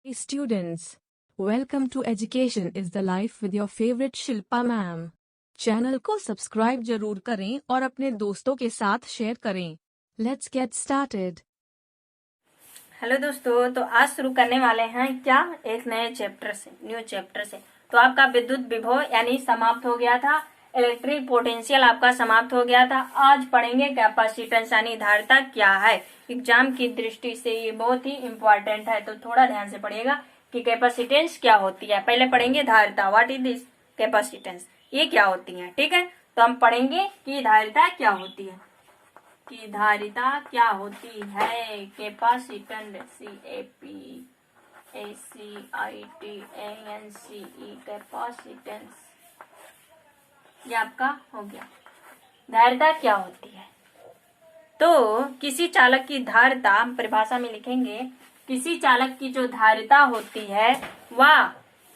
Hey students, welcome to Education is the Life with your favorite Shilpa ma'am. Channel को subscribe जरूर करें और अपने दोस्तों के साथ शेयर करें। Let's get started. हेलो दोस्तों, तो आज शुरू करने वाले हैं क्या एक नए चैप्टर से, न्यू चैप्टर से। तो आपका विद्युत विभव यानी समाप्त हो गया था, इलेक्ट्रिक पोटेंशियल आपका समाप्त हो गया था। आज पढ़ेंगे कैपेसिटेंस यानी धारिता क्या है। एग्जाम की दृष्टि से ये बहुत ही इम्पोर्टेंट है, तो थोड़ा ध्यान से पढ़िएगा कि कैपेसिटेंस क्या होती है। पहले पढ़ेंगे धारिता, व्हाट इज दिस कैपेसिटेंस, ये क्या होती है। ठीक है, तो हम पढ़ेंगे कि धारिता क्या होती है, कि धारिता क्या होती है। कैपेसिटेंस, CAPACITANCE, कैपेसिटेंस, ये आपका हो गया। धारिता क्या होती है, तो किसी चालक की धारिता, परिभाषा में लिखेंगे, किसी चालक की जो धारिता होती है वह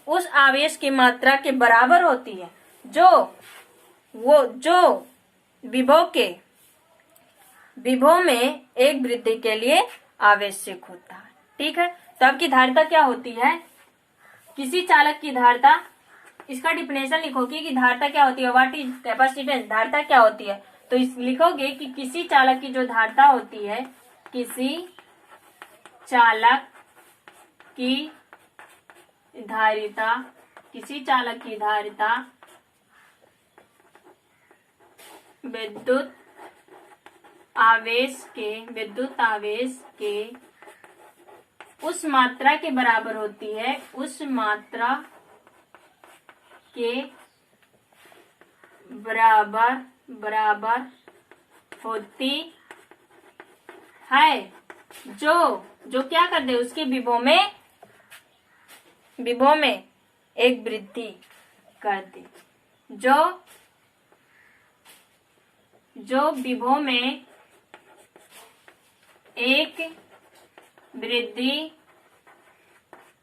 उस आवेश की मात्रा के बराबर होती है जो विभव में एक वृद्धि के लिए आवश्यक होता है। ठीक है, तो आपकी धारिता क्या होती है, किसी चालक की धारिता, इसका डिफिनेशन लिखोगे कि धारिता क्या होती है, व्हाट इज कैपेसिटेंस, धारिता क्या होती है। तो इस लिखोगे कि किसी चालक की जो धारिता होती है, किसी चालक की धारिता, किसी चालक की धारिता विद्युत आवेश के उस मात्रा के बराबर होती है, उस मात्रा के बराबर होती है जो क्या कर दे, उसके विभव में एक वृद्धि कर दे, जो विभव में एक वृद्धि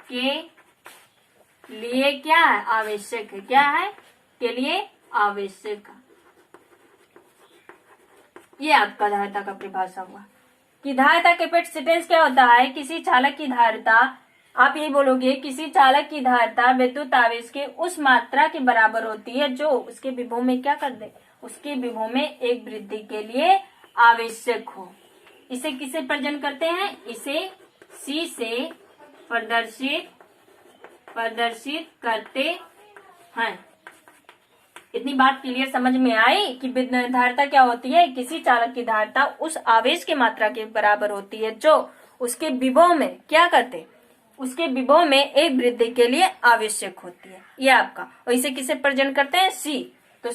के लिए क्या है, आवश्यक है, क्या है, के लिए आवश्यक है। ये आपका धारिता का परिभाषा हुआ कि धारिता कैपेसिटेंस क्या होता है, किसी चालक की धारिता, आप यही बोलोगे, किसी चालक की धारिता विद्युत आवेश के उस मात्रा के बराबर होती है जो उसके विभव में क्या कर दे, उसके विभव में एक वृद्धि के लिए आवश्यक हो। इसे किसे प्रेजेंट करते हैं, इसे C से प्रदर्शित करते हैं। इतनी बात क्लियर समझ में आई कि धारिता क्या होती है, किसी चालक की धारिता उस आवेश की मात्रा के बराबर होती है जो उसके विभव में क्या करते, उसके विभव में एक वृद्धि के लिए आवश्यक होती है। ये आपका, और इसे किसे प्रेजेंट करते हैं, C। तो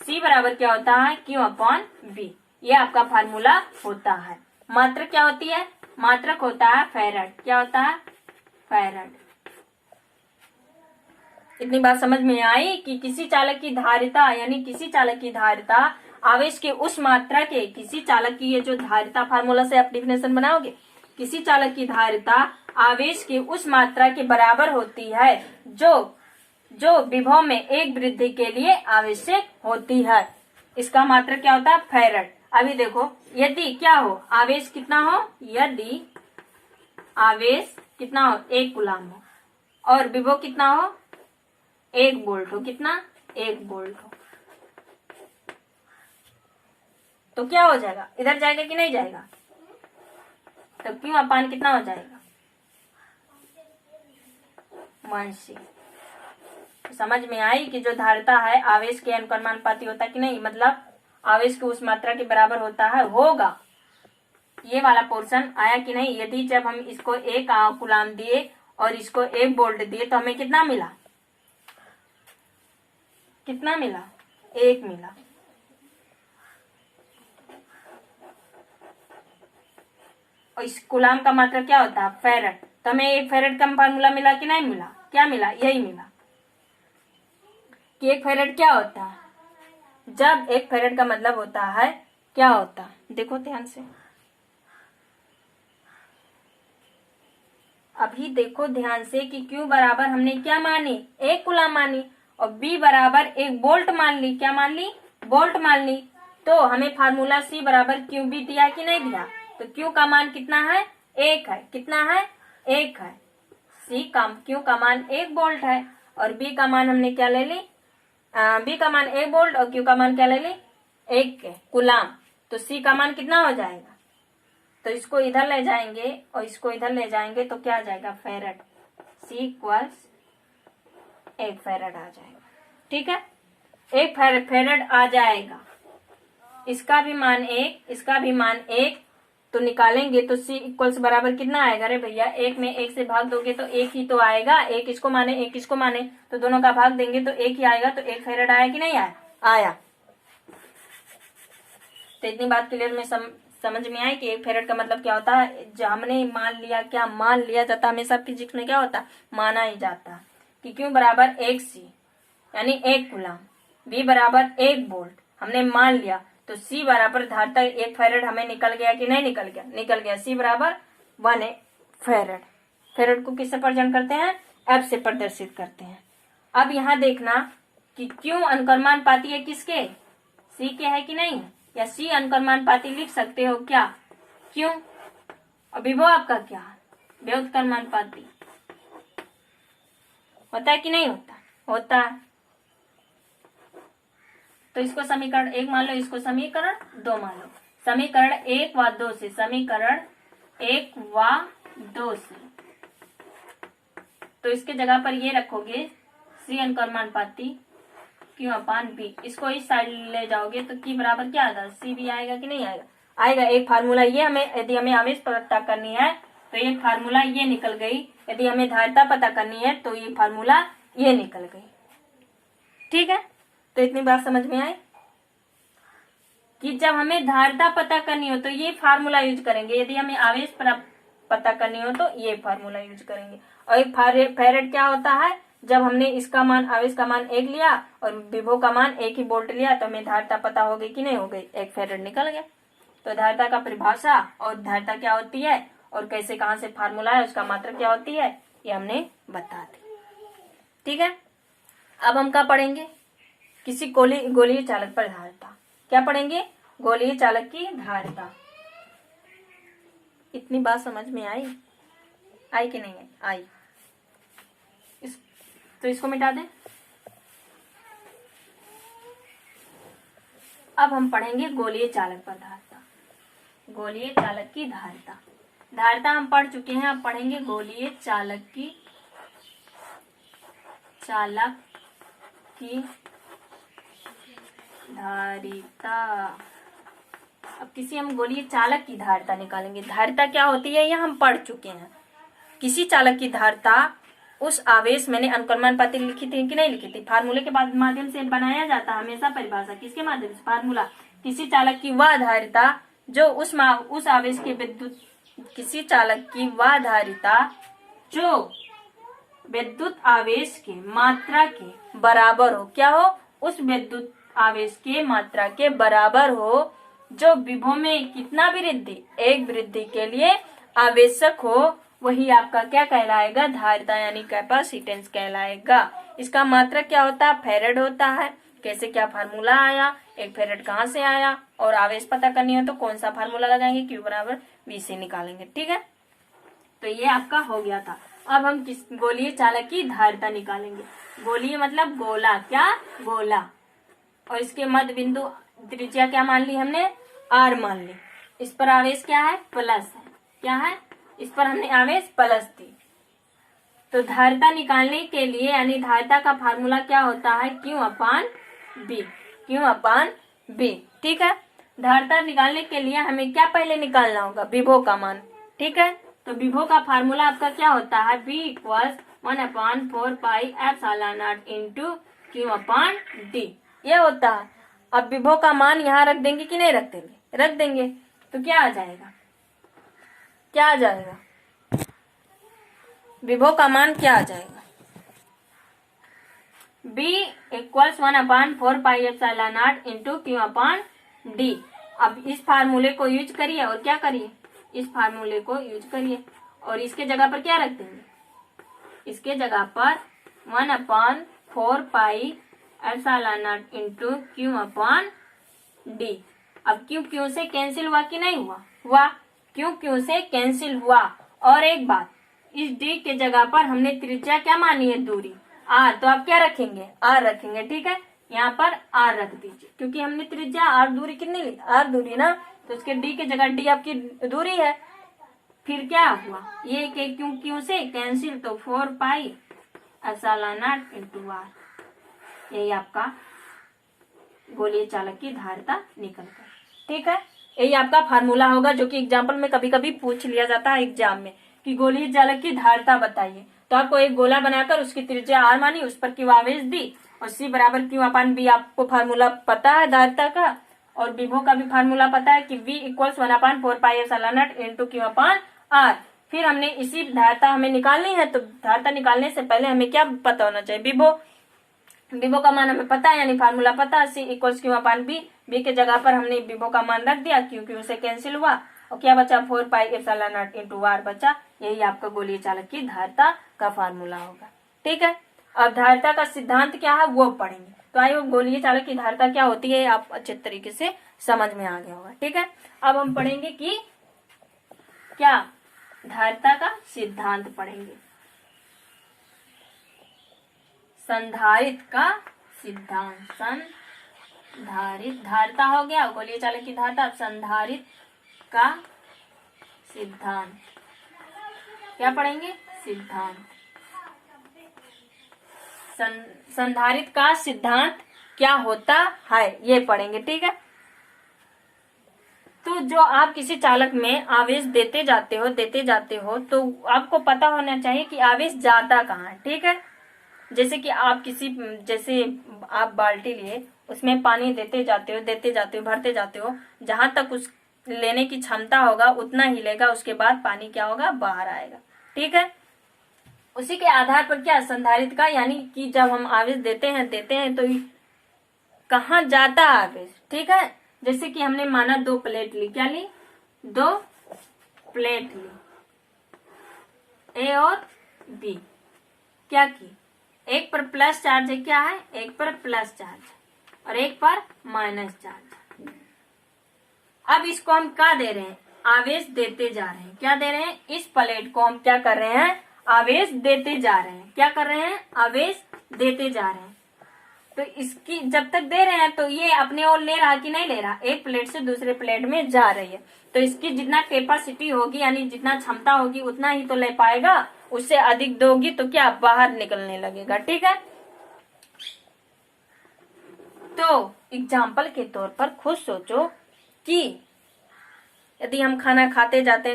C बराबर क्या होता है, Q/V। ये आपका फार्मूला होता है। मात्रक क्या होती है, मात्रक होता है फैराड। क्या होता है, फैराड। इतनी बात समझ में आई कि किसी चालक की धारिता यानी किसी चालक की धारिता आवेश के उस मात्रा के, किसी चालक की, ये जो धारिता फार्मूला से आप डिफिनेशन बनाओगे, किसी चालक की धारिता आवेश के उस मात्रा के बराबर होती है जो विभव में एक वृद्धि के लिए आवश्यक होती है। इसका मात्रक क्या होता है, फैराड। अभी देखो, यदि क्या हो, आवेश कितना हो, यदि आवेश कितना हो, 1 कूलाम हो, और विभव कितना हो, 1 वोल्ट हो, कितना, 1 वोल्ट हो, तो क्या हो जाएगा, इधर जाएगा कि नहीं जाएगा, तो Q/, कितना हो जाएगा, 1C। समझ में आई कि जो धारिता है आवेश के अनुपाती होता है कि नहीं, मतलब आवेश के उस मात्रा के बराबर होता है, होगा। ये वाला पोर्शन आया कि नहीं। यदि जब हम इसको 1 कूलाम दिए और इसको 1 वोल्ट दिए तो हमें कितना मिला, 1 मिला। और इस कूलाम का मात्रा क्या होता है, फैराड। तो हमें 1 फैराड का फार्मूला मिला कि नहीं मिला, क्या मिला, यही मिला कि 1 फैराड क्या होता है, जब 1 फैराड का मतलब होता है, क्या होता है, देखो ध्यान से, अभी देखो ध्यान से कि Q बराबर हमने क्या मानी, 1 कूलाम मानी, और B बराबर 1 वोल्ट मान ली, क्या मान ली, वोल्ट मान ली। तो हमें फार्मूला C बराबर QV दिया कि नहीं दिया, तो Q का मान कितना है, 1 है, कितना है, 1 है, Q का मान 1 वोल्ट है और B का मान हमने क्या ले ली, B का मान 1 वोल्ट और Q का मान क्या ले ली, 1 कूलाम। तो C का मान कितना हो जाएगा, तो इसको इधर ले जाएंगे और इसको इधर ले जाएंगे तो क्या आ जाएगा, फेरेड। C इक्वल्स 1 फेरेड आ जाएगा। ठीक है, 1 फेरेड आ जाएगा। इसका भी मान 1, इसका भी मान 1, तो निकालेंगे तो C इक्वल्स बराबर कितना आएगा रे भैया, 1 में 1 से भाग दोगे तो 1 ही तो आएगा। 1 इसको माने 1 इसको माने, तो दोनों का भाग देंगे तो 1 ही आएगा। तो 1 फेरेड आया कि नहीं आया, आया। तो इतनी बात क्लियर में समझ में आई कि 1 फेरेड का मतलब क्या होता है। जो हमने मान लिया, क्या मान लिया जाता, हमेशा फिजिक्स में क्या होता, माना ही जाता कि Q बराबर 1 C यानी 1 कूलाम, B बराबर 1 वोल्ट हमने मान लिया, तो C बराबर धारता 1 फेरेड हमें निकल गया कि नहीं निकल गया, निकल गया। C बराबर 1 फेरेड। फेरेड को किससे प्रदर्शन करते हैं, F से प्रदर्शित करते हैं। अब यहाँ देखना कि Q अनुक्रमानुपाती है किसके, C के है कि नहीं, या C अनुक्रमानुपाती लिख सकते हो क्या, क्यों, और विभव आपका क्या, व्युत्क्रमानुपाती होता है कि नहीं होता, होता है। तो इसको समीकरण 1 मान लो, इसको समीकरण 2 मान लो। समीकरण 1 व 2 से, समीकरण 1 व 2 से, तो इसके जगह पर ये रखोगे C अनुक्रमानुपाती Q अपान B। इसको इस साइड ले जाओगे तो Q बराबर क्या आएगा, CB आएगा कि नहीं आएगा, आएगा। एक फार्मूला ये हमें, यदि हमें आवेश पता करनी है तो एक फार्मूला ये निकल गई, यदि हमें धारिता पता करनी है तो ये फार्मूला ये निकल गई। ठीक है, तो इतनी बात समझ में आई कि जब हमें धारिता पता करनी हो तो ये फार्मूला यूज करेंगे, यदि हमें आवेश पता करनी हो तो ये फार्मूला यूज करेंगे। और एक फेरेड क्या होता है, जब हमने इसका मान, आवेश का मान 1 लिया और विभव का मान 1 ही वोल्ट लिया तो हमें धारिता पता हो गई कि नहीं हो गई, 1 फेरेड निकल गया। तो धारिता का परिभाषा और धारिता क्या होती है और कैसे, कहां से फार्मूला है, उसका मात्रा क्या होती है, ये हमने बता दी। ठीक है, अब हम क्या पढ़ेंगे, किसी गोलीय चालक पर धारिता। क्या पढ़ेंगे, गोलीय चालक की धारिता। इतनी बात समझ में आई कि नहीं आई, तो इसको मिटा दें। अब हम पढ़ेंगे गोलीय चालक पर धारिता। गोलीय चालक की धारिता, धारिता हम पढ़ चुके हैं, अब पढ़ेंगे गोलीय चालक की धारिता। अब किसी हम गोलीय चालक की धारिता निकालेंगे। धारिता क्या होती है, यह हम पढ़ चुके हैं। किसी चालक की धारिता उस आवेश, मैंने अनुक्रमानुपाती लिखी थी कि नहीं लिखी थी, फार्मूले के माध्यम से बनाया जाता है हमेशा परिभाषा, किसके माध्यम से, फार्मूला। किसी चालक की वह धारिता जो उस आवेश के विद्युत, किसी चालक की वह धारिता जो विद्युत आवेश के मात्रा के बराबर हो, क्या हो, उस विद्युत आवेश के मात्रा के बराबर हो, जो विभव में कितना वृद्धि, 1 वृद्धि के लिए आवश्यक हो, वही आपका क्या कहलाएगा, धारिता यानी कैपेसिटेंस कहलाएगा। इसका मात्रक क्या होता है, फेरेड होता है। कैसे, क्या फार्मूला आया, 1 फेरेड कहाँ से आया, और आवेश पता करनी हो तो कौन सा फार्मूला लगाएंगे, Q बराबर V से निकालेंगे। ठीक है, तो ये आपका हो गया था। अब हम किस गोलीय चालक की धारिता निकालेंगे। गोलीय मतलब गोला, क्या, गोला, और इसके मध्य बिंदु त्रिज्या क्या मान ली हमने, R मान ली। इस पर आवेश क्या है, प्लस है, क्या है, इस पर हमने आवेश प्लस दी। तो धारिता निकालने के लिए, यानी धारिता का फार्मूला क्या होता है, Q अपान B, Q अपान B। ठीक है, धारिता निकालने के लिए हमें क्या पहले निकालना होगा, विभव का मान। ठीक है, तो विभव का फार्मूला आपका क्या होता है, V equals 1/4 pi epsilon not into Q upon D, ये होता है। अब विभव का मान यहाँ रख देंगे कि नहीं रख देंगे, रख देंगे, तो क्या आ जाएगा, क्या आ जाएगा, विभव का मान क्या आ जाएगा, B equals 1/4 pi epsilon not into Q upon D। अब इस फार्मूले को यूज करिए और क्या करिए, इस फार्मूले को यूज करिए और इसके जगह पर क्या रख देंगे, इसके जगह पर 1/4 pi epsilon not into Q upon D। अब Q से कैंसिल हुआ कि नहीं हुआ, हुआ, Q से कैंसिल हुआ। और एक बात, इस डी के जगह पर हमने त्रिज्या क्या मानी है, दूरी आर, तो आप क्या रखेंगे, आर रखेंगे। ठीक है, यहाँ पर आर रख दीजिए, क्योंकि हमने त्रिज्या आर दूरी कितनी ली, आर दूरी ना, तो उसके डी के जगह डी आपकी दूरी है। फिर क्या हुआ, ये के क्यों क्यों से कैंसिल, तो 4 pi epsilon not into R, यही आपका गोलीय चालक की धारिता निकल गई। ठीक है, यही आपका फार्मूला होगा, जो कि एग्जाम्पल में कभी कभी पूछ लिया जाता है एग्जाम में कि गोलीय चालक की धारिता बताइए। तो आपको एक गोला बनाकर उसकी त्रिज्या आर मानी, उस पर क्यू आवेश दी, और सी बराबर क्यू अपान बी आपको फार्मूला पता है धारिता का, और विभव का भी फार्मूला पता है कि V equals 1/4 pi epsilon not into Q upon R. फिर हमने इसी धारिता हमें निकालनी है, तो धारिता निकालने से पहले हमें क्या पता होना चाहिए, विभव। विभव का मान हमें पता है, यानी फार्मूला पता है, C इक्वल्स क्यू अपान बी, बी के जगह पर हमने विभव का मान रख दिया, क्यू क्यू से कैंसिल हुआ, और क्या बचा, 4 pi epsilon not into R बचा। यही आपका गोलीय चालक की धारिता का फार्मूला होगा। ठीक है, अब धारिता का सिद्धांत क्या है वो पढ़ेंगे। तो आइए, गोलीय चालक की धारिता क्या होती है आप अच्छे तरीके से समझ में आ गया होगा। ठीक है, अब हम पढ़ेंगे कि क्या धारिता का सिद्धांत पढ़ेंगे, संधारित्र का सिद्धांत। संधारित्र, धारिता हो गया, गोलीय चालक की धारिता। अब संधारित्र का सिद्धांत क्या पढ़ेंगे, सिद्धांत। संधारित्र का सिद्धांत क्या होता है ये पढ़ेंगे। ठीक है, तो जो आप किसी चालक में आवेश देते जाते हो तो आपको पता होना चाहिए कि आवेश जाता कहाँ है। ठीक है, जैसे कि आप जैसे आप बाल्टी लिए, उसमें पानी देते जाते हो भरते जाते हो, जहां तक उस लेने की क्षमता होगा उतना ही लेगा, उसके बाद पानी क्या होगा, बाहर आएगा। ठीक है, उसी के आधार पर क्या संधारित्र का, यानी कि जब हम आवेश देते हैं तो कहाँ जाता है आवेश। ठीक है, जैसे कि हमने माना 2 प्लेट ली, क्या ली, 2 प्लेट ली, ए और बी, क्या की, एक पर प्लस चार्ज है, क्या है, एक पर प्लस चार्ज और एक पर माइनस चार्ज। अब इसको हम क्या दे रहे हैं, आवेश देते जा रहे हैं। क्या दे रहे हैं, इस प्लेट को हम क्या कर रहे हैं, आवेश देते जा रहे हैं। क्या कर रहे हैं, आवेश देते जा रहे हैं। तो इसकी जब तक दे रहे हैं तो ये अपने ओर ले रहा कि नहीं ले रहा, एक प्लेट से दूसरे प्लेट में जा रही है, तो इसकी जितना कैपेसिटी होगी, यानी जितना क्षमता होगी उतना ही तो ले पाएगा, उससे अधिक दोगी तो क्या बाहर निकलने लगेगा। ठीक है, तो एग्जाम्पल के तौर पर खुद सोचो कि यदि हम खाना खाते जाते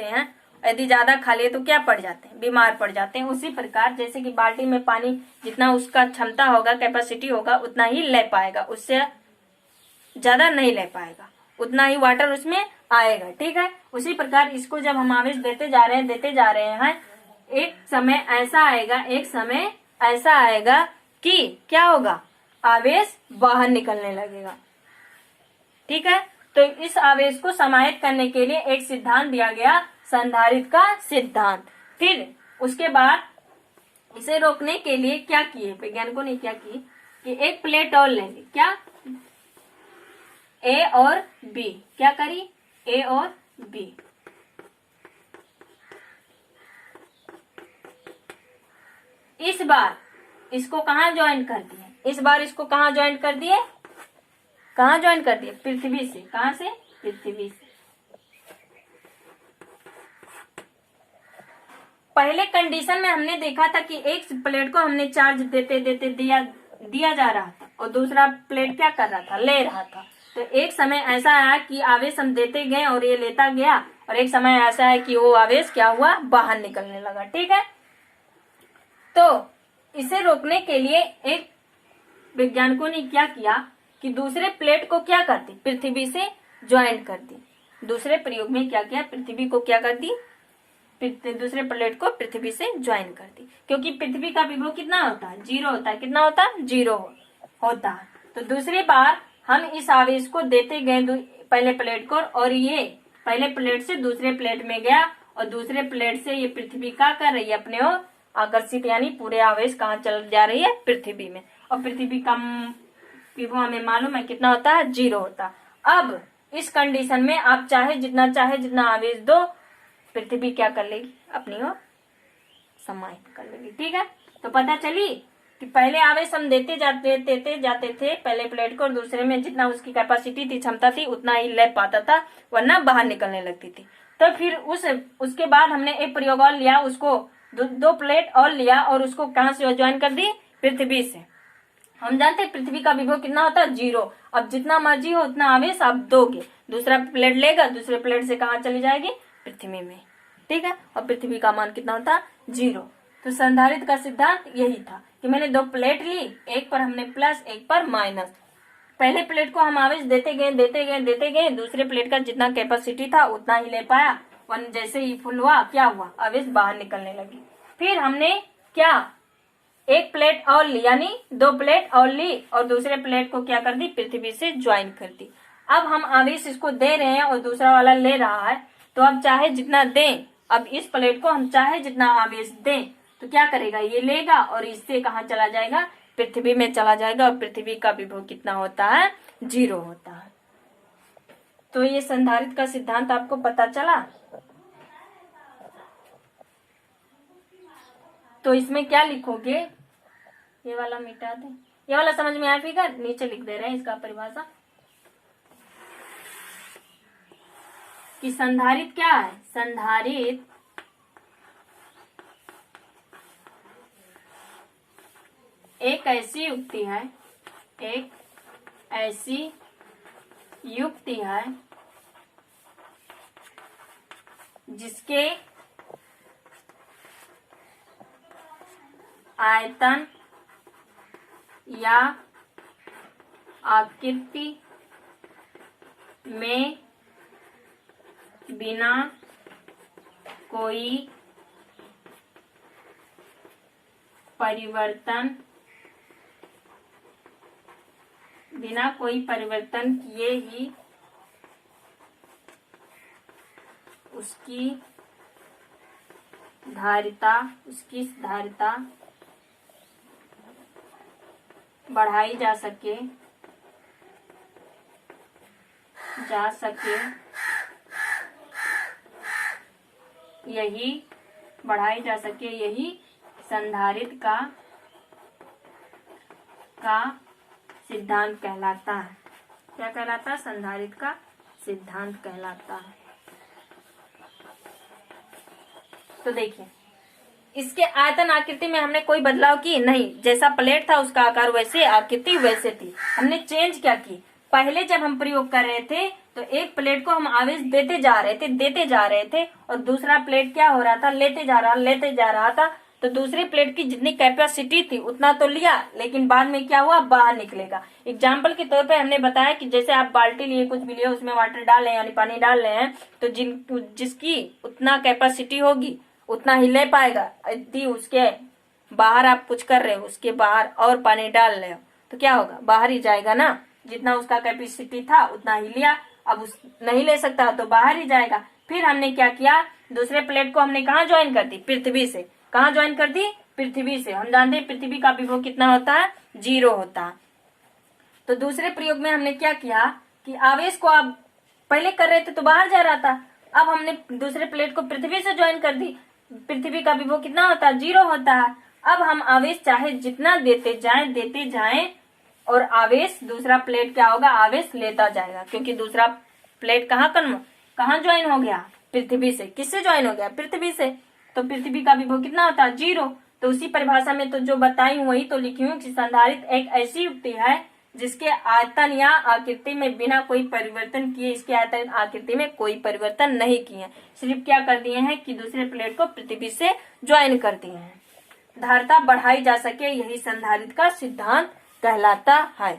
हैं, यदि ज्यादा खा लिए तो क्या पड़ जाते हैं, बीमार पड़ जाते हैं। उसी प्रकार जैसे कि बाल्टी में पानी जितना उसका क्षमता होगा, कैपेसिटी होगा, उतना ही ले पाएगा, उससे ज्यादा नहीं ले पाएगा, उतना ही वाटर उसमें आएगा। ठीक है, उसी प्रकार इसको जब हम आवेश देते जा रहे हैं, एक समय ऐसा आएगा कि क्या होगा, आवेश बाहर निकलने लगेगा। ठीक है, तो इस आवेश को समाहित करने के लिए एक सिद्धांत दिया गया, संधारित्र का सिद्धांत। फिर उसके बाद इसे रोकने के लिए क्या किए वैज्ञानिकों ने, क्या की कि एक प्लेट और लेंगे, क्या, ए और बी, क्या करी, ए और बी। इस बार इसको कहां ज्वाइन कर दिए, पृथ्वी से। कहां से, पृथ्वी से। पहले कंडीशन में हमने देखा था कि एक प्लेट को हमने चार्ज देते दिया जा रहा था और दूसरा प्लेट क्या कर रहा था, ले रहा था। तो एक समय ऐसा आया कि आवेश हम देते गए और ये लेता गया, और एक समय ऐसा है कि वो आवेश क्या हुआ, बाहर निकलने लगा। ठीक है, तो इसे रोकने के लिए एक वैज्ञानिकों ने क्या किया कि दूसरे प्लेट को क्या कर दी, पृथ्वी से ज्वाइंट कर दी। दूसरे प्रयोग में क्या किया, पृथ्वी को क्या कर दी, दूसरे प्लेट को पृथ्वी से ज्वाइन कर दी, क्योंकि पृथ्वी का विभव कितना होता है, 0 होता है। कितना होता है, 0 होता है। तो दूसरी बार हम इस आवेश को देते गए पहले प्लेट को, और ये पहले प्लेट से दूसरे प्लेट में गया, और दूसरे प्लेट से ये पृथ्वी क्या कर रही है, अपने ओर आकर्षित, यानी पूरे आवेश कहाँ चल जा रही है, पृथ्वी में। और पृथ्वी का विभव हमें मालूम है कितना होता है, 0 होता है। अब इस कंडीशन में आप जितना आवेश दो, पृथ्वी क्या कर लेगी, अपनी ओर समाहित कर लेगी। ठीक है, तो पता चली कि पहले आवेश हम देते जाते थे पहले प्लेट को, और दूसरे में जितना उसकी कैपेसिटी थी, क्षमता थी, उतना ही ले पाता था, वरना बाहर निकलने लगती थी। तो फिर उसके बाद हमने एक प्रयोग और लिया, उसको दो प्लेट और लिया और उसको कहां से ज्वाइन कर दी, पृथ्वी से। हम जानते हैं पृथ्वी का विभव कितना होता है, 0। अब जितना मर्जी हो उतना आवेश आप दोगे, दूसरा प्लेट लेगा, दूसरे प्लेट से कहाँ चली जाएगी, पृथ्वी में। ठीक है, और पृथ्वी का मान कितना होता है, 0। तो संधारित्र का सिद्धांत यही था कि मैंने 2 प्लेट ली, एक पर हमने प्लस, एक पर माइनस। पहले प्लेट को हम आवेश देते गए, दूसरे प्लेट का जितना कैपेसिटी था उतना ही ले पाया। वन जैसे ही फुल हुआ, क्या हुआ, आवेश बाहर निकलने लगी। फिर हमने क्या, एक प्लेट और ली, यानी 2 प्लेट और ली, और दूसरे प्लेट को क्या कर दी, पृथ्वी से ज्वाइन कर दी। अब हम आवेश इसको दे रहे हैं और दूसरा वाला ले रहा है, तो अब चाहे जितना दें, अब इस प्लेट को हम चाहे जितना आवेश दें तो क्या करेगा, ये लेगा और इससे कहाँ चला जाएगा, पृथ्वी में चला जाएगा, और पृथ्वी का विभव कितना होता है, 0 होता है। तो ये संधारित्र का सिद्धांत आपको पता चला। तो इसमें क्या लिखोगे, ये वाला मिटा दे, ये वाला समझ में आया फिगर, नीचे लिख दे रहे हैं इसका परिभाषा कि संधारित्र क्या है। संधारित्र एक ऐसी युक्ति है, एक ऐसी युक्ति है जिसके आयतन या आकृति में बिना कोई परिवर्तन किए ही उसकी धारिता बढ़ाई जा सके यही संधारित्र का सिद्धांत कहलाता है। क्या कहलाता है, संधारित्र का सिद्धांत कहलाता है। तो देखिए, इसके आयतन आकृति में हमने कोई बदलाव की नहीं, जैसा प्लेट था उसका आकार वैसे, आकृति वैसे थी। हमने चेंज क्या की, पहले जब हम प्रयोग कर रहे थे तो एक प्लेट को हम आवेश देते जा रहे थे और दूसरा प्लेट क्या हो रहा था, लेते जा रहा था। तो दूसरे प्लेट की जितनी कैपेसिटी थी उतना तो लिया, लेकिन बाद में क्या हुआ, बाहर निकलेगा। एग्जाम्पल के तौर पे हमने बताया कि जैसे आप बाल्टी लिए, कुछ भी लिए, उसमें वाटर डाल रहे हैं यानी पानी डाल रहे हैं, तो जिसकी उतना कैपेसिटी होगी उतना ही ले पाएगा। यदि उसके बाहर आप कुछ कर रहे हो, उसके बाहर और पानी डाल रहे हो, तो क्या होगा, बाहर ही जाएगा ना। जितना उसका कैपेसिटी था उतना ही लिया, अब नहीं ले सकता तो बाहर ही जाएगा। फिर हमने क्या किया, दूसरे प्लेट को हमने कहाँ ज्वाइन कर दी, पृथ्वी से। कहाँ ज्वाइन कर दी, पृथ्वी से। हम जानते हैं पृथ्वी का विभव कितना होता है, 0 होता है। तो दूसरे प्रयोग में हमने क्या किया कि आवेश को आप पहले कर रहे थे तो बाहर जा रहा था, अब हमने दूसरे प्लेट को पृथ्वी से ज्वाइन कर दी। पृथ्वी का विभव कितना होता है, 0 होता है। अब हम आवेश चाहे जितना देते जाएं और आवेश दूसरा प्लेट क्या होगा, आवेश लेता जाएगा, क्योंकि दूसरा प्लेट कहाँ ज्वाइन हो गया, पृथ्वी से। किससे ज्वाइन हो गया, पृथ्वी से। तो पृथ्वी का विभव कितना होता है, 0। तो उसी परिभाषा में तो जो बताई हूं वही तो लिखी हूं कि संधारित्र एक ऐसी युक्ति है जिसके आयतन या आकृति में बिना कोई परिवर्तन किए, इसके आयतन आकृति में कोई परिवर्तन नहीं किए हैं, सिर्फ क्या कर दिए हैं कि दूसरे प्लेट को पृथ्वी से ज्वाइन कर दिए हैं। धारिता बढ़ाई जा सके, यही संधारित्र का सिद्धांत कहलाता है।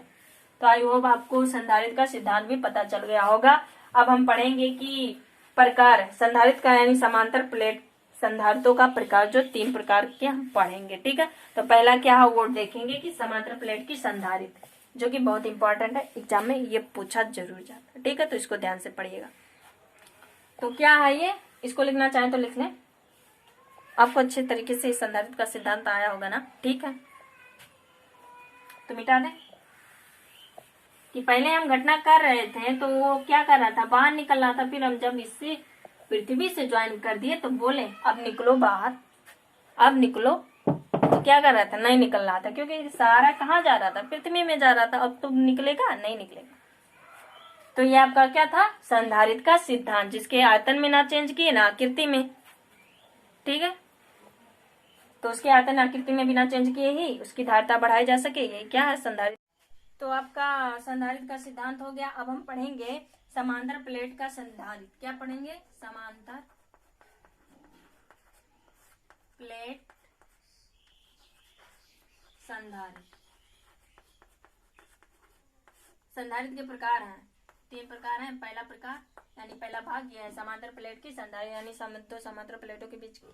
तो आई होप आपको संधारित्र का सिद्धांत भी पता चल गया होगा। अब हम पढ़ेंगे कि प्रकार संधारित्र का यानी समांतर प्लेट संधारित्रों का प्रकार, जो 3 प्रकार के हम पढ़ेंगे। ठीक है, तो पहला क्या है वो देखेंगे कि समांतर प्लेट की संधारित्र, जो कि बहुत इंपॉर्टेंट है, एग्जाम में ये पूछा जरूर जाता है। ठीक है, तो इसको ध्यान से पढ़िएगा। तो क्या है ये, इसको लिखना चाहें तो लिख लें, आपको अच्छे तरीके से संधारित्र का सिद्धांत आया होगा ना। ठीक है, तो मिटा दें कि पहले हम घटना कर रहे थे तो वो क्या कर रहा था, बाहर निकल रहा था। फिर हम जब इससे पृथ्वी से ज्वाइन कर दिए तो बोले अब निकलो बाहर, अब निकलो। तो क्या कर रहा था, नहीं निकल रहा था, क्योंकि सारा कहाँ जा रहा था, पृथ्वी में जा रहा था। अब तो निकलेगा, नहीं निकलेगा। तो ये आपका क्या था, संधारित्र का सिद्धांत, जिसके आयतन में ना चेंज किए ना आकृति में। ठीक है, तो उसके आयतन आकृति में बिना चेंज किए ही उसकी धारिता बढ़ाई जा सके, ये क्या है, संधारित्र। तो आपका संधारित्र का सिद्धांत हो गया। अब हम पढ़ेंगे समांतर प्लेट का संधारित्र। क्या पढ़ेंगे, समांतर प्लेट संधारित्र। संधारित्र के प्रकार हैं, 3 प्रकार हैं। पहला प्रकार यानी पहला भाग ये है समांतर प्लेट की संधारित्र, यानी दो समांतर प्लेटों के बीच की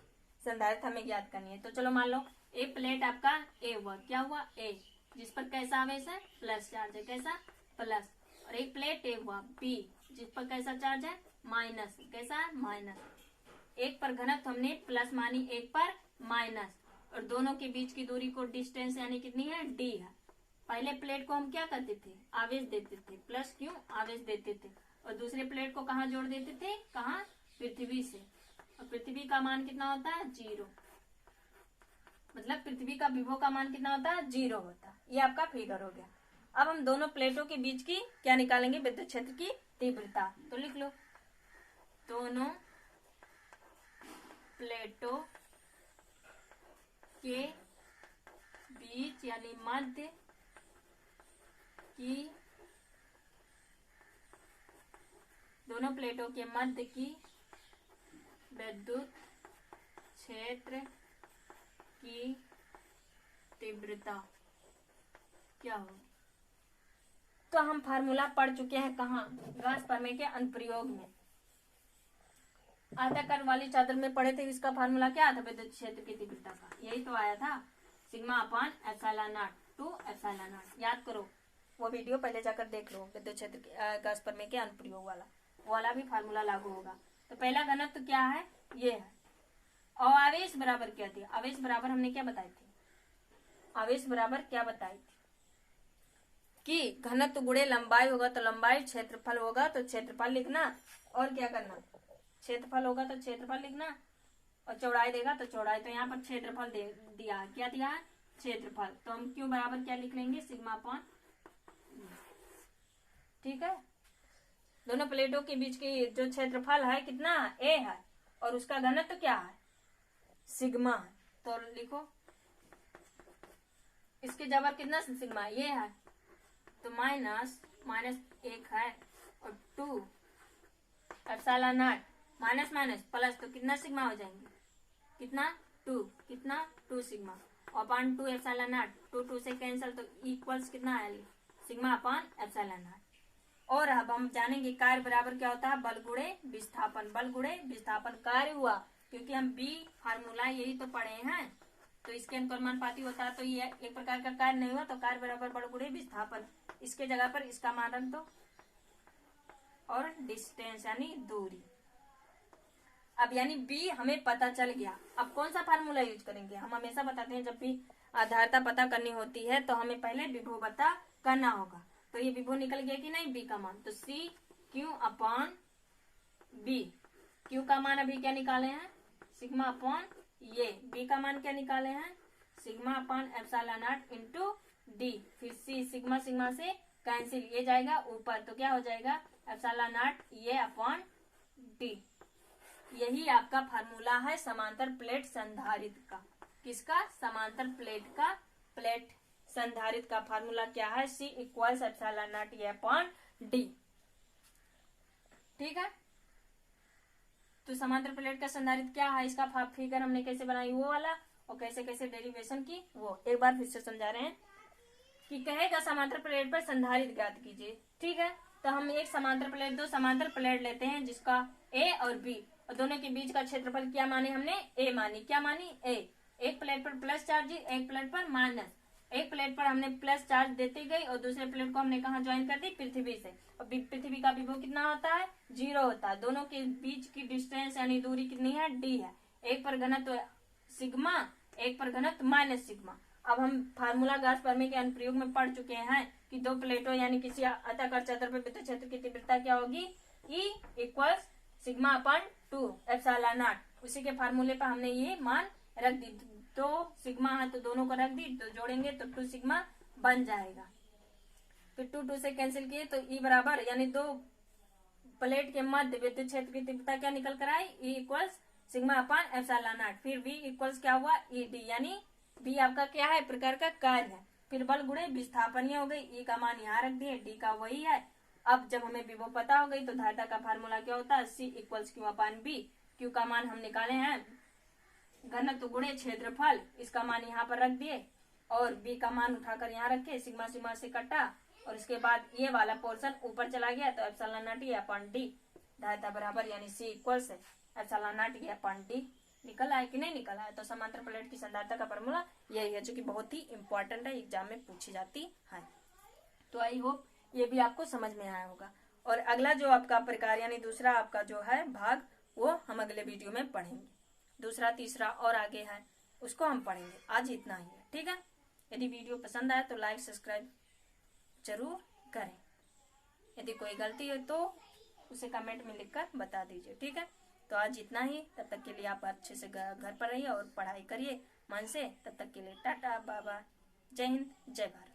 संधारित्र हमें ज्ञात करनी है। तो चलो मान लो एक प्लेट आपका ए हुआ, क्या हुआ, ए, जिस पर कैसा आवेश है, प्लस चार्ज है, कैसा, प्लस। और एक प्लेट ए हुआ बी, जिस पर कैसा चार्ज है, माइनस, कैसा है, माइनस। एक पर घनत्व हमने प्लस मानी, एक पर माइनस, और दोनों के बीच की दूरी को डिस्टेंस यानी कितनी है, डी है। पहले प्लेट को हम क्या करते थे, आवेश देते थे, प्लस क्यों, आवेश देते थे, और दूसरे प्लेट को कहाँ जोड़ देते थे, कहाँ, पृथ्वी से। और पृथ्वी का मान कितना होता है, 0, मतलब पृथ्वी का विभव का मान कितना होता है, 0 होता है। ये आपका फिगर हो गया। अब हम दोनों प्लेटों के बीच की क्या निकालेंगे, विद्युत क्षेत्र की तीव्रता। तो लिख लो, दोनों प्लेटों के बीच यानी मध्य की, दोनों प्लेटों के मध्य की विद्युत क्षेत्र की तीव्रता क्या हो। तो हम फार्मूला पढ़ चुके हैं कहाँ, गॉस प्रमेय के अनुप्रयोग में। आयताकार वाली चादर में पढ़े थे, इसका फार्मूला क्या था, विद्युत क्षेत्र की तीव्रता का, यही तो आया था, sigma upon epsilon not two epsilon not. याद करो, वो वीडियो पहले जाकर देख लो, विद्युत क्षेत्र के गॉस प्रमेय के अनुप्रयोग वाला भी फार्मूला लागू होगा। तो पहला घनत्व क्या है, ये है। और आवेश बराबर क्या थी, आवेश बराबर हमने क्या बताई थी, आवेश बराबर क्या बताई थी कि घनत्व गुणे लंबाई होगा तो लंबाई, क्षेत्रफल होगा तो क्षेत्रफल लिखना, और क्या करना, क्षेत्रफल होगा तो क्षेत्रफल लिखना, और चौड़ाई देगा तो चौड़ाई। तो यहाँ पर क्षेत्रफल दिया है, क्या दिया है, क्षेत्रफल। तो हम क्यों बराबर क्या लिख लेंगे, सिग्मा अपॉन। ठीक है, दोनों प्लेटों के बीच की जो क्षेत्रफल है कितना, ए है, और उसका घनत्व क्या है, सिग्मा। तो लिखो, इसके जबर कितना सिग्मा, ये है, तो माइनस 1 है, और 2 epsilon not, minus minus plus, तो कितना सिग्मा हो जाएंगे, कितना, 2, कितना, 2 सिग्मा, अपॉन 2 एप्सिलॉन नॉट, 2 से कैंसिल, तो इक्वल्स कितना है, सिग्मा अपॉन एप्सिलॉन नॉट। और अब हम जानेंगे कार्य बराबर क्या होता है, बल गुणे विस्थापन, बल गुणे विस्थापन कार्य हुआ, क्योंकि हम बी फार्मूला यही तो पढ़े हैं, तो इसके अनुक्रमानुपाती होता है, तो ये एक प्रकार का कार्य नहीं हुआ, तो कार्य बराबर बल गुणे विस्थापन, इसके जगह पर इसका मान रख दो, और डिस्टेंस यानी दूरी। अब यानी बी हमें पता चल गया। अब कौन सा फार्मूला यूज करेंगे, हम हमेशा बताते हैं जब भी आधारता पता करनी होती है तो हमें पहले विभव पता करना होगा। तो ये विभव निकल गया कि नहीं, बी का मान, तो C Q upon B, Q का मान अभी क्या निकाले हैं, सिग्मा अपॉन, ये बी का मान क्या निकाले हैं, sigma upon epsilon not into D, फिर सी, सिग्मा सिग्मा से कैंसिल, ये जाएगा ऊपर, तो क्या हो जाएगा, एप्सिलॉन नॉट ये अपॉन डी। यही आपका फार्मूला है समांतर प्लेट संधारित्र का। किसका, समांतर प्लेट का, प्लेट संधारित्र का फार्मूला क्या है, C equals epsilon not A upon D. ठीक है, तो समांतर प्लेट का संधारित्र क्या है, इसका फिगर हमने कैसे बनाई वो वाला, और कैसे कैसे डेरिवेशन की वो एक बार फिर से समझा रहे हैं कि कहेगा समांतर प्लेट पर संधारित्र ज्ञात कीजिए। ठीक है, तो हम एक समांतर प्लेट, दो समांतर प्लेट लेते हैं जिसका ए और बी, और दोनों के बीच का क्षेत्रफल क्या माने हमने, ए मानी, क्या मानी, ए। एक प्लेट पर प्लस चार्ज, एक प्लेट पर माइनस, एक प्लेट पर हमने प्लस चार्ज देती गई और दूसरे प्लेट को हमने कहा ज्वाइन कर दी, पृथ्वी से। और पृथ्वी का विभव कितना होता है, 0 होता है। दोनों के बीच की डिस्टेंस यानी दूरी कितनी है, डी है। एक पर घनत्व सिग्मा, एक पर घनत्व माइनस सिग्मा। अब हम फार्मूला गॉस प्रमेय के अनुप्रयोग में पढ़ चुके हैं कि दो प्लेटों यानी किसी आयताकार चादर पर विद्युत क्षेत्र की तीव्रता क्या होगी, E equals sigma upon two epsilon not, उसी के फार्मूले पर हमने ये मान रख दी। तो सिग्मा है तो दोनों को रख दी, तो जोड़ेंगे तो 2 सिग्मा बन जाएगा। फिर 2 से कैंसिल किए तो ई बराबर यानी दो प्लेट के मध्य विद्युत क्षेत्र की तीव्रता क्या निकल कर आई, E equals sigma upon epsilon not. फिर V इक्वल्स क्या हुआ, ई डी, यानी V आपका क्या है, प्रकार का कार्य है। फिर बल गुणे विस्थापन हो गई, ई का मान यहाँ रख दिए, डी का वही है। अब जब हमें विभव पता हो गई तो धारिता का फार्मूला क्या होता है, C इक्वल्स क्यू अपान बी। क्यू का मान हम निकाले हैं घनत्व गुणे क्षेत्रफल, इसका मान यहाँ पर रख दिए और बी का मान उठाकर यहाँ रखे, सिग्मा सिग्मा से कटा और इसके बाद ये वाला पोर्शन ऊपर चला गया तो epsilon not A upon D धारिता बराबर यानी सी इक्वल्स है epsilon not A upon D. निकल आया कि नहीं निकल आया। तो समांतर प्लेट की संधारिता का फॉर्मूला यही है जो कि बहुत ही इंपॉर्टेंट है, एग्जाम में पूछी जाती है। तो आई होप ये भी आपको समझ में आया होगा। और अगला जो आपका प्रकार यानी दूसरा आपका जो है भाग वो हम अगले वीडियो में पढ़ेंगे। दूसरा तीसरा और आगे है उसको हम पढ़ेंगे। आज इतना ही है, ठीक है। यदि वीडियो पसंद आए तो लाइक सब्सक्राइब जरूर करें। यदि कोई गलती है तो उसे कमेंट में लिखकर बता दीजिए, ठीक है। तो आज इतना ही, तब तक के लिए आप अच्छे से घर पर रहिए और पढ़ाई करिए मन से। तब तक के लिए टाटा बाय बाय, जय हिंद जय भारत।